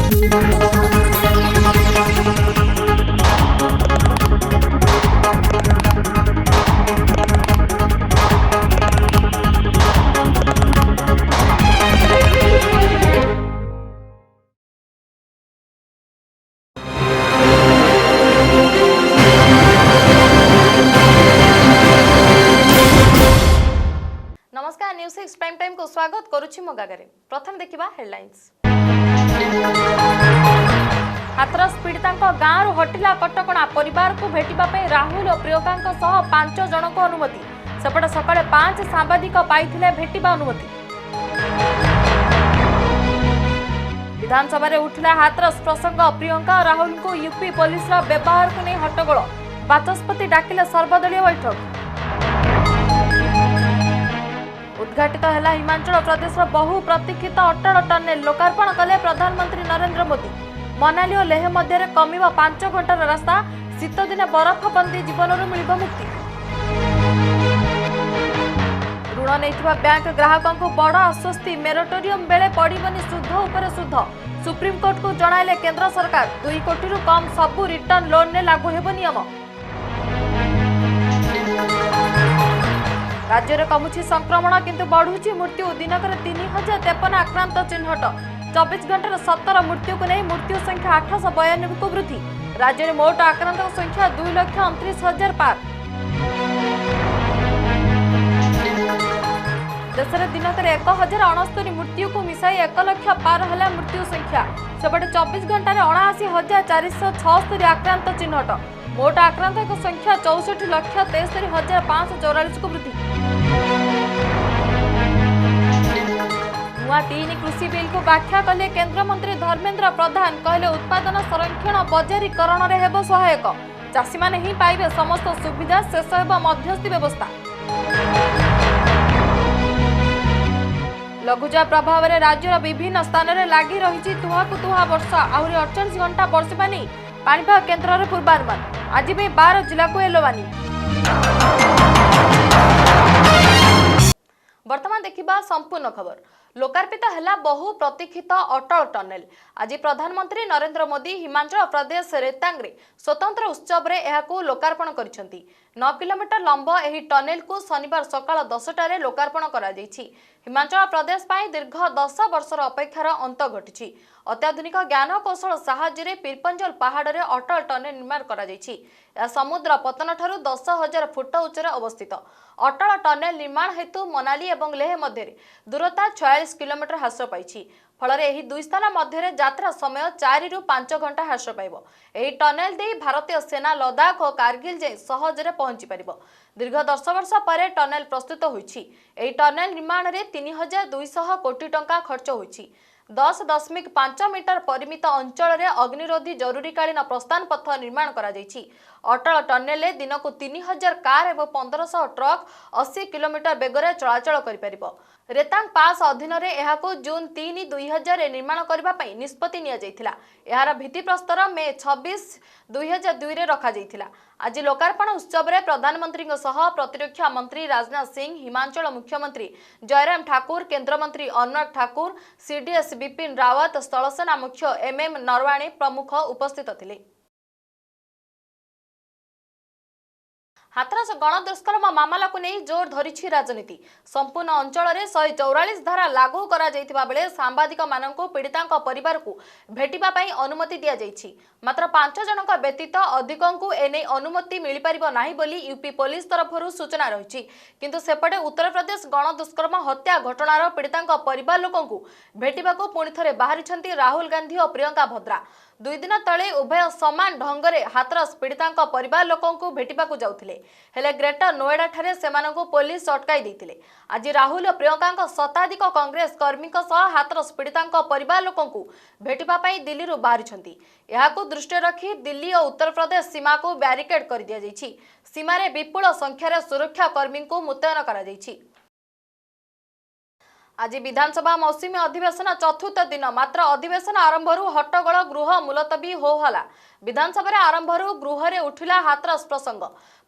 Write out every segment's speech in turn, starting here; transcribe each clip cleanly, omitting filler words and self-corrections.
नमस्कार news 6 prime time को स्वागत करुछि मो गागरे। प्रथम देखिबा हेडलाइंस। हाथरस पीड़ितांक गाँव हटिला कटकणा परिवार को भेटिबा पे राहुल और प्रियंकांक सह 5 जनक अनुमति। सेपटे सकाळे 5 सांबादिक पाइथिले भेटिबा अनुमति। विधानसभा रे उठिला हाथरस प्रसंग। प्रियंका और राहुल को यूपी पुलिस रा व्यवहार को नहीं हट्टगोल। बाचस्पति डाकिले सर्वदलीय बैठक। उद्घाटित है हिमाचल प्रदेश बहु प्रतीक्षित अटल टनेल। लोकार्पण कले प्रधानमंत्री नरेंद्र मोदी। मनाली और लेह मध्य कमिबा 5 घंटार रास्ता। शीत दिने बरफबंदी जीवन मिल मुक्ति। ऋण नहीं बैंक ग्राहकों को बड़ आश्वस्ति। मेरोटोरियम बेले पड़बनी सुध उपर सुध। सुप्रीमकोर्ट को जणाइले केंद्र सरकार। 2 कोटी रु कम सबु रिटर्न लोन ने लागू हेब नियम। राज्य में कमुछि संक्रमण किंतु बढ़ुछि मृत्यु। दिनक 3053 आक्रांत चिन्हट। 24 घंटे 17 मृत्यु को नहीं मृत्यु संख्या 892 को वृद्धि। राज्य में मोट आक्रांत संख्या 2,29,000 पार। देश में दिनक 1069 मृत्यु को मिसाई 1 लाख पार है मृत्यु संख्या। सेपटे 24 घंटे 79,476 आक्रांत चिन्हट। मोट आक्रांत संख्या 64,63,544 को वृद्धि। नुआ 3 कृषि बिल को व्याख्या कले केंद्र मंत्री धर्मेंद्र प्रधान। कहले उत्पादन संरक्षण बजारीकरण रे हेबो सहायक। चाषी माने ही पाइबे समस्त सुविधा। शेष हेबो मध्यस्थी व्यवस्था। लघुचाप प्रभाव में राज्यर विभिन्न स्थान में लगी रही तुहाकु तुहा वर्षा। आहरी 48 घंटा बर्षा नहीं पाणीपाग केन्द्र में पूर्वानुमान। आज भी 12 जिला को येलो वार्निंग। वर्तमान देखिबा संपूर्ण खबर। लोकार्पित है बहु प्रतीक्षित अटल टनेल। आज प्रधानमंत्री नरेंद्र मोदी हिमाचल प्रदेश रेतांगे स्वतंत्र उत्सव रे एहाकू लोकार्पण करिसेंती। 9 किलोमीटर लंब एही टनेल को शनिवार सकाळ 10टारे लोकार्पण करा जायछि। हिमाचल प्रदेश पाई दीर्घ 10 वर्षर अपेक्षार अंत घटिछि। अत्याधुनिक ज्ञान कौशल साहाय्य पीरपंजल पहाड़ रे अटल टनेल निर्माण करा जायछि। यह समुद्र पतन ठारू 10,000 फुट उच्चरे अवस्थित। अटल टनेल निर्माण हेतु मनाली और लेह मध्य दूरता 46 किलोमीटर ह्रास पाई। फल एही 2 स्थान मध्य यात्रा समय 4 ରୁ 5 घंटा ह्रास पाइब। एही टनेल दे भारतीय सेना लद्दाख और कारगिल जाए सहजरे पहुंची पारिबो। दीर्घ 10 वर्ष पर टनेल प्रस्तुत होईछि। एही टनेल निर्माण रे 3,200 कोटी टंका खर्च होईछि। 10.5 मीटर परिमित अंचल रे अग्निरोधी जरूरीकालीन प्रस्थान पथ निर्माण करा जायछि। अटल टनेल दिन को 3,000 कार और 1,500 ट्रक 80 किलोमीटर बेगरे चलाचल करि परिबो। रेतांग पास अधीन रे एहाको जून 3, 2000 निर्माण करबा पई निष्पत्ति निया जायथिला। एहार भित्तिप्रस्तर मे 26, 2002 रे रखा जायथिला। आज लोकार्पण उत्सव रे प्रधानमंत्री सह प्रतिरक्षा मंत्री राजनाथ सिंह, हिमाचल मुख्यमंत्री जयराम ठाकुर, केंद्र मंत्री अनुराग ठाकुर, सीडीएस बिपिन रावत, स्थलसेना मुख्य एमएम नरवाणे प्रमुख उपस्थित थिले। हाथरस गणदुष्कर्म मामला को नहीं जोर धरी राजनीति। संपूर्ण अंचल में 144 धारा लागू करा जायथिबा बेले सांबादिक माननको पीड़ितांक परिवार को भेटिबा पई अनुमति दिया जायछि। मात्र 5 जनक व्यतीत अधिकंकु एने अनुमति मिल पारिबो नाही बोली यूपी पुलिस तरफरु सूचना रहिछि। किंतु सेपटे उत्तर प्रदेश गणदुष्कर्म हत्या घटनार पीड़ितांक परिवार लोकंकु भेटिबाको पुणी थरे बाहरिछंती राहुल गांधी और प्रियंका भद्रा। 2 दिन तले उभय समान ढंगरे हाथरस पीड़ितांक परिवार लोकंकु भेटिबाकू जाउथिले। हेले ग्रेटर नोएडा ठारे सेमानंकु पुलिस अटकाई दैथिले। आज राहुल और प्रियंकांक शताधिक कांग्रेस कर्मीक सह हाथरस पीड़ितांक परिवार लोकंकु भेटिबा पई दिल्ली बाहरिछंती। एहाकू दृष्टि रखी दिल्ली और उत्तर प्रदेश सीमा को बैरिकेड कर दिया जायछि। सीमा रे विपुल संख्यार सुरक्षा कर्मी को मुतयन करा जायछि। आज विधानसभा मौसुमी अधिवेशन चतुर्थ दिन। मात्र अधिवेशन आरंभ हट्टगोल, गृह मुलतवी हो हला। विधानसभा आरंभ गृह रे उठिला हाथरस प्रसंग।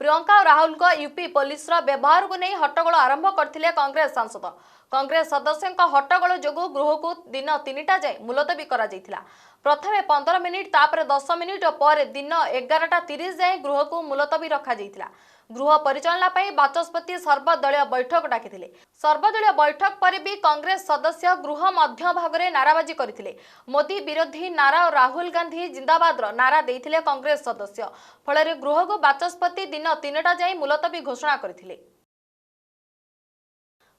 प्रियंका और राहुल को यूपी पुलिस व्यवहार को नहीं हट्टगोल आरंभ करथिले कांग्रेस सांसद। कांग्रेस सदस्यों हट्टगोल जोगु गृह को दिन 3टा जाए मुलतवी करा जायतिला। प्रथमे 15 मिनिट तापर 10 मिनिट और पर दिन 11:30 जाए गृह को मुलतवी रखा जायतिला। गृह परिचालना पर बाचस्पति सर्वदलीय बैठक डाकिथिले। सर्वदलीय बैठक पर भी कांग्रेस सदस्य गृह मध्य भाग में नाराबाजी करथिले। मोदी विरोधी नारा और राहुल गांधी जिंदाबाद नारा देथिले कांग्रेस सदस्य। फल गृह को बाचस्पति दिन 3टा जाए मुलतवी घोषणा करथिले।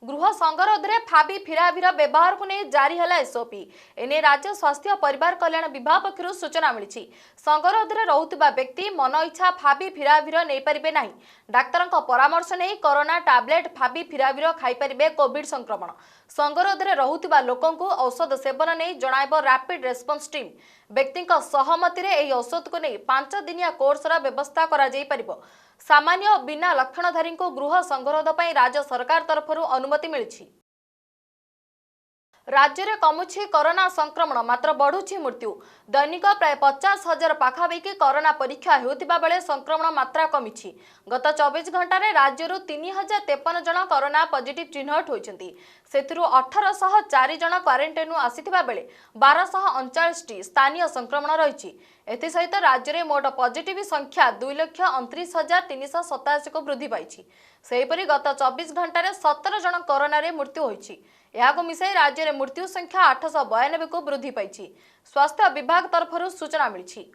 गृह संगरोध में फाबी फिराभिर व्यवहार को नहीं जारी है एसओपी। एने राज्य स्वास्थ्य परिवार कल्याण विभाग पक्षर सूचना मिली। संगरोध में रोकुवा व्यक्ति मन इच्छा फाबी फिराभिर नहीं पारे ना। डाक्तर परामर्श नहीं कोरोना टैबलेट फाबी फिराभिर खाईपारे कोविड संक्रमण। संगरोध में रोकुवा लोकंकु औषध सेवन नहीं जणाइब रैपिड रेस्पॉन्स टीम। व्यक्ति सहमति रे एही औषध को नहीं 5 दिनिया कोर्सर व्यवस्था करा जाई परिबो। सामान्य बिना लक्षणधारी को गृह संगरोध पर राज्य सरकार तरफ अनुमति मिली। राज्य में कमुछि कोरोना संक्रमण मात्र बढ़ुछि मृत्यु। दैनिक प्राय 50,000 पाखापाखि कोरोना परीक्षा होतिबा बेले संक्रमण मात्रा कमिछि। गत 24 घंटे राज्य 3053 जन कोरोना पॉजिटिव चिन्हट होइछन्ति। सेथिरु 1804 जन क्वारंटाइन आसीथिबा बेले 1239 स्थानीय संक्रमण रहिछि। एथि सहित राज्य में मोट पॉजिटिव संख्या 2,29,387 को वृद्धि पाइछि। सेहिपरि गत 24 घंटे 17 जन कोरोना रे मृत्यु होइछि। यहाको मिसाई राज्य में मृत्यु संख्या 892 को वृद्धि पाइछि। स्वास्थ्य विभाग तरफ सूचना मिली।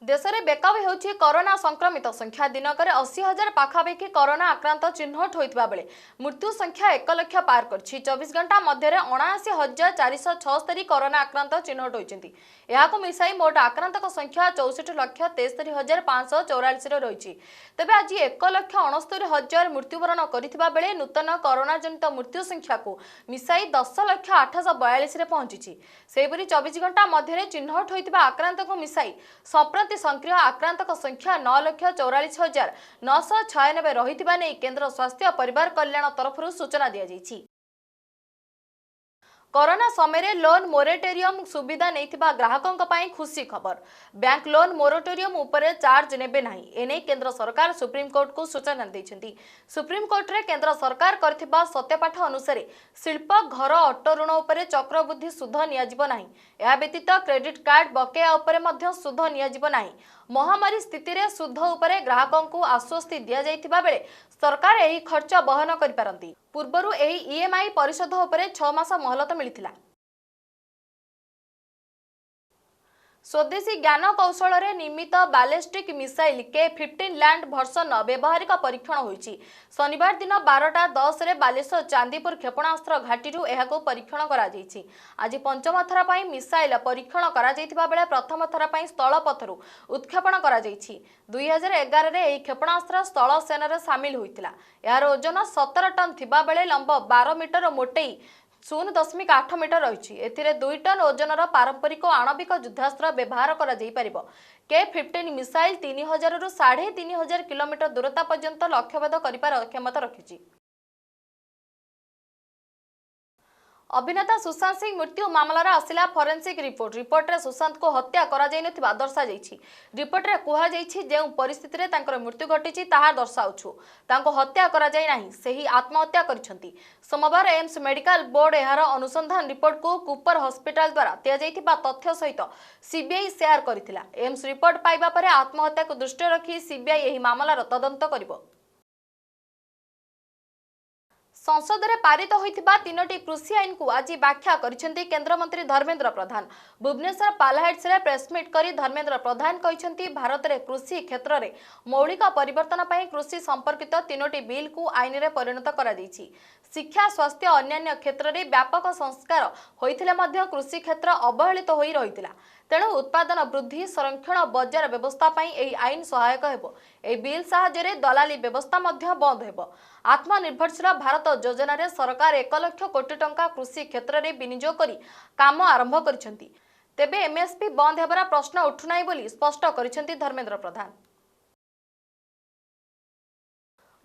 देश में बेकाब होछि कोरोना संक्रमित संख्या दिनक 80,000 पाखापाखि कोरोना आक्रांत चिन्हट होइतबा बेले मृत्यु संख्या 1 लाख पार करछि। 24 घंटा मध्य 79,476 कोरोना आक्रांत चिन्हट होइछन्ति। यहाको मिसाई मोट आक्रांत संख्या 64,63,544 रही। तेबे आज 1,69,000 मृत्युवरण करथिबा बेले नूतन कोरोना जनित मृत्यु संख्या को मिसाई 10,08,42 रे पहुंची। सेहिपरि 24 घंटा मध्य चिन्हट होइतबा आक्रांत को मिसाई संप्रति सक्रिय आक्रांत संख्या 9,44,996 रहितबा नै केंद्र स्वास्थ्य परिवार कल्याण तरफ सूचना दिया जायछि। कोरोना समय लोन मोरेटोरियम सुविधा नैथिबा ग्राहकों पाई खुशी खबर। बैंक लोन मोरेटोरियम उपरे चार्ज नेबे नाही। एने केंद्र सरकार सुप्रीम कोर्ट को सूचना दैछन्ती। सुप्रीम कोर्ट रे केंद्र सरकार करथिबा सत्यपाठ अनुसार शिल्प घर ऑटो ऋण उपरे चक्रवृद्धि सुध नियाजिबो नाही। या व्यतीत क्रेडिट कार्ड बकेया उपरे मध्य सुध नियाजिबो नाही। महामारी स्थिति रे सुध उपरे ग्राहकों को आश्वस्ति दिया जाइथिबा बेले सरकार एही खर्च बहन करि पारंती। पूर्वरु एही ईएमआई परिशोध उपरे 6 मास मोहलत मिलिथिला। स्वदेशी ज्ञान कौशल रे निर्मित ballistic missile K-15 land version व्यवहारिक परीक्षण होईछि। शनिवार दिन 12:10 रे बालेश्वर चांदीपुर क्षेपणास्त्र घाटीरू एहाको परीक्षण करा जायछि। आज पंचम थर पई मिसाइल परीक्षण करा जायथिबा बेले प्रथम थर पई स्थल पथरू उत्क्षेपण करा जायछि। 2011 रे एही क्षेपणास्त्र स्थल सेना रे शामिल होइतिला। यार ओजन 17 टन थिबा बेले लंब 12 मीटर मोटेई 0.8 मीटर रही। एथिरे 2 टन ओजनर पारंपरिक आणविक युद्धास्त्र व्यवहार करा जाई परिबो। K-15 मिसाइल 3,000 रु 3,500 किलोमीटर दूरता पर्यंत लक्ष्यभेद करिपार क्षमता रखिछि। अभिनेता सुशांत सिंह मृत्यु मामलार आसिला फॉरेंसिक रिपोर्ट रे सुशांत को हत्या करा जाई नथिबा दर्शा जाईछि। रिपोर्ट रे कुहा जाईछि जेउ परिस्थिति रे तांकर मृत्यु घटिछि ताहा दर्शाउछु। तांको हत्या करा जाई नाही, सेही आत्महत्या करिसंती। सोमवार एम्स मेडिकल बोर्ड एहार अनुसंधान रिपोर्ट को कूपर हॉस्पिटल द्वारा दिया जाइथिबा तथ्य सहित सीबीआई शेयर करथिला। एम्स रिपोर्ट पाइबा परे आत्महत्या को दृष्टि रखी सीबीआई एही मामलार तदंत करिबो। संसद में पारित होइथिबा 3टी कृषि आईन को आज व्याख्या करिसेंती केंद्र मंत्री धर्मेंद्र प्रधान। भुवनेश्वर पालाहेड्स रे प्रेसमिट करी धर्मेंद्र प्रधान कहिसेंती भारत रे कृषि क्षेत्र रे मौलिक परिवर्तन पई कृषि संपर्कित 3टी बिल को आईन रे परिणत करा दैछि। शिक्षा स्वास्थ्य अन्य क्षेत्र में व्यापक संस्कार होइथिले मध्य कृषि क्षेत्र अवहेलित होई रहितिला। तेणु उत्पादन वृद्धि संरक्षण बजार व्यवस्था पई एही आईन सहायक हेबो। एही बिल साहाय्य दलाली व्यवस्था मध्य बंद हेबो। आत्मनिर्भरशील भारत योजना रे सरकार 1 लाख कोटी टंका कृषि क्षेत्र में विनियोग करी काम आरंभ करिसेंती। तेबे एमएसपी बंद हेबार प्रश्न उठुनाई बोली स्पष्ट करिसेंती धर्मेंद्र प्रधान।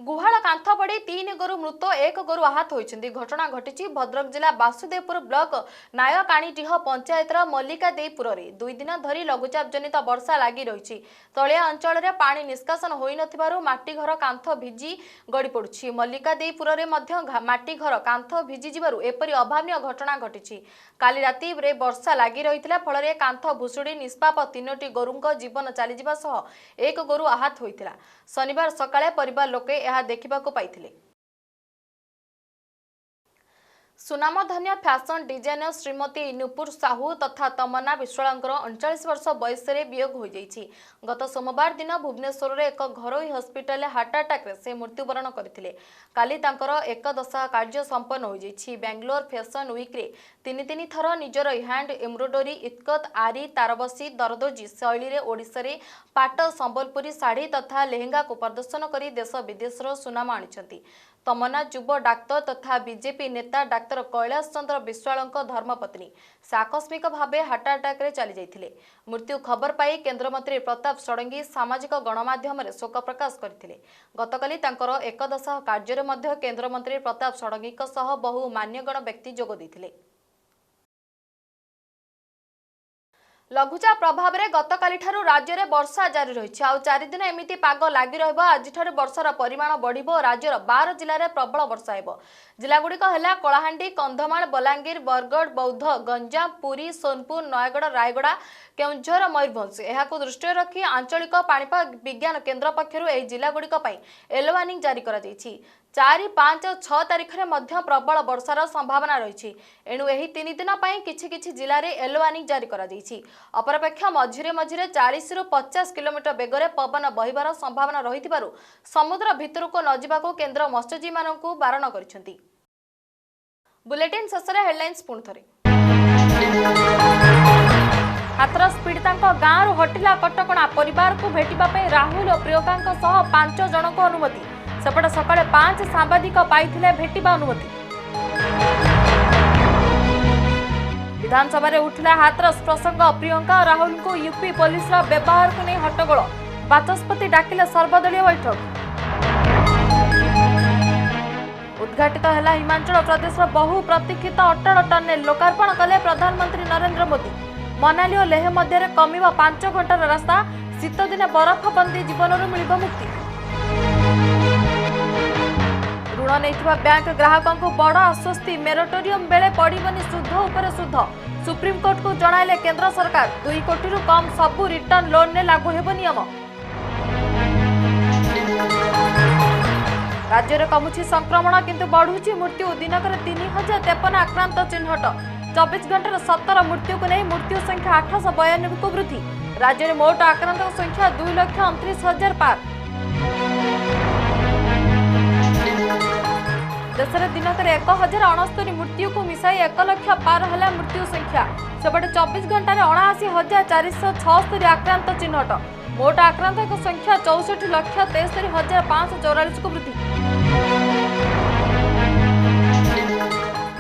गुहाल कांथ पड़ी 3 गोरु मृत 1 गोरु आहत होइछन्ती। घटना घटिछि भद्रक जिला बासुदेवपुर ब्लॉक नायकाणीडीह पंचायतर मल्लिका देईपुर रे 2 दिन धरी लघुचाप जनित वर्षा लागि रहिछि। तळिया अंचल रे पानी निष्कासन होई नथिबारु माटी घर कांथ भिजी गड़ी पड़ुछि। मल्लिका देईपुर रे मध्य माटी घर कांथ भिजी जिबारु एपरि अभावनीय घटना घटिछि। काली राति रे वर्षा लागि रहितला फल रे कांथ भुसुडी निष्पाप 3टी गोरुंक जीवन चली जिबा सह 1 गोरु आहत होइतिला। शनिवार सकाळे परिवार लोके यह देखा पाइथिले। सुनामधन्य फैशन डिजाइनर श्रीमती नुपुर साहू तथा तमन्ना विश्वालंकर 39 वर्ष बयस वियोग हो जाइछि। गत सोमवार दिन भुवनेश्वर रे एक घरोई हॉस्पिटल हार्ट अटैक रे से मृत्युवरण करथिले। काली तांकर एकदशा कार्य संपन्न हो जाइछि। बेंगलोर फैशन वीक रे 3 थर निजर हैंड एम्ब्रॉयडरी इतकत आरी तारबसी दरदोजी शैली रे ओडिसा रे पाट संबलपुरी साड़ी तथा लेहेंगा को प्रदर्शन करी देश विदेशर सुनाम आनिछंती। तमन्ना युव डाक्तर तथा बीजेपी नेता डाक्तर कैलाश चंद्र विश्वालंक धर्मपत्नी से आकस्मिक भाव हार्ट अटैक रे चली जाइथिले। मृत्यु खबर पाई केंद्रमंत्री प्रताप षडंगी सामाजिक गणमाध्यम रे शोक प्रकाश करथिले। गतकाली तांकर एकदशा कार्य रे मध्य केंद्रमंत्री प्रताप षडंगी सह बहु मान्यगण व्यक्ति जोग दैथिले। लघुचाप प्रभाव में गतकाली ठारू राज्य में वर्षा जारी रही। आउ 4 दिन एमिति पाग लगी रहिबो। आज ठारू वर्षार परिमाण बढ़िबो। राज्यर 12 जिले में प्रबल वर्षा हेबो। जिलागुड़िक है कलाहांडी, कंधमाल, बलांगीर, बरगढ़, बौद्ध, गंजाम, पुरी, सोनपुर, नयगढ़, रायगड़ा, केउंझर, मयूरभंज। यहां दृष्टि रखी आंचलिक पाणीपाग विज्ञान केन्द्र पक्षर यह जिलागुड़िक येलो वार्निंग जारी करा जायछि। 4, 5 और 6 तारिख में मध्य प्रबल वर्षार संभावना रही। एणु यही 3 दिन किछि जिले में येलो वार्निंग जारी करा जायछि। अपरपेक्ष मझिरे मझिरे 40 ରୁ 50 किलोमीटर बेगरे पवन बहिबार संभावना रहिथिबारु समुद्र भितरको न जिबाको केन्द्र मत्स्यजीवी मानकु बारण करिसेंती। बुलेटिन शेषरे हेडलाइंस पुणी थरे। हाथरस पीड़ितांक गाँव हटिला कटकणा। परिवार को भेटिबा पे राहुल और प्रियंकांक सह 5 जनक अनुमति। सेपटे सकाळे 5 सांबादिक पाइथिले भेटिबा अनुमति। विधानसभा रे उठिला हाथरस प्रसंग। प्रियंका और राहुल को यूपी पुलिस व्यवहार को नहीं हट्टगोल। बाचस्पति डाकिले सर्वदलीय बैठक। उद्घाटित है हिमाचल प्रदेश बहु प्रतीक्षित अटल टनेल। लोकार्पण कले प्रधानमंत्री नरेंद्र मोदी। मनाली और लेह मध्य कमिबा 5 घंटार रास्ता। शीत दिने बरफबंदी जीवन मिलिब मुक्ति। ऋण नहीं बैंक ग्राहकों को बड़ आश्वस्ति। मेरोटोरियम बेले पड़बनी सुध उपर सुध। सुप्रीमकोर्ट को जणाइले केंद्र सरकार। 2 कोटी रु कम सबु रिटर्न लोन ने लागू हेब नियम। राज्य में कमुछि संक्रमण किंतु बढ़ुछि मृत्यु। दिनकर 3053 आक्रांत चिन्हट। 24 घंटे 17 मृत्यु को नहीं मृत्यु संख्या 892 को वृद्धि। राज्य में मोट आक्रांत संख्या 2,29,000 पार। देश में दिनकर 1069 मृत्यु को मिसाई 1 लाख पार है मृत्यु संख्या। सेपटे 24 घंटे 79,476 आक्रांत चिन्हट। मोट आक्रांत संख्या 64,63,544 को वृद्धि।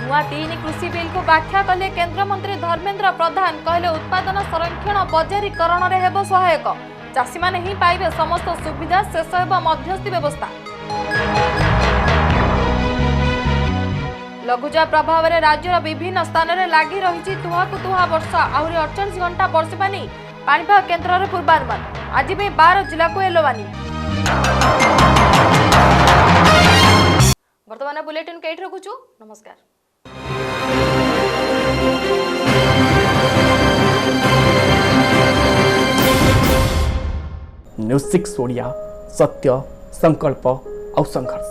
नुआ 3 कृषि बिल को व्याख्या कले केंद्र मंत्री धर्मेंद्र प्रधान। कहले उत्पादन संरक्षण बजारीकरण रे हेबो सहायक। चाषी माने ही पाइबे समस्त सुविधा। शेष हेबो मध्यस्थी व्यवस्था। लघुचाप प्रभाव में राज्यर विभिन्न स्थान में लगी रही तुहाकु तुहा वर्षा। आहरी 48 घंटा वर्षा नहीं पाणीपाग केन्द्र पूर्वानुमान। आज भी 12 जिला को येलो वार्निंग। वर्तमान बुलेटिन कईठ रखुछु। नमस्कार। न्यूज़ 6 ओडिया सत्य संकल्प और संघर्ष।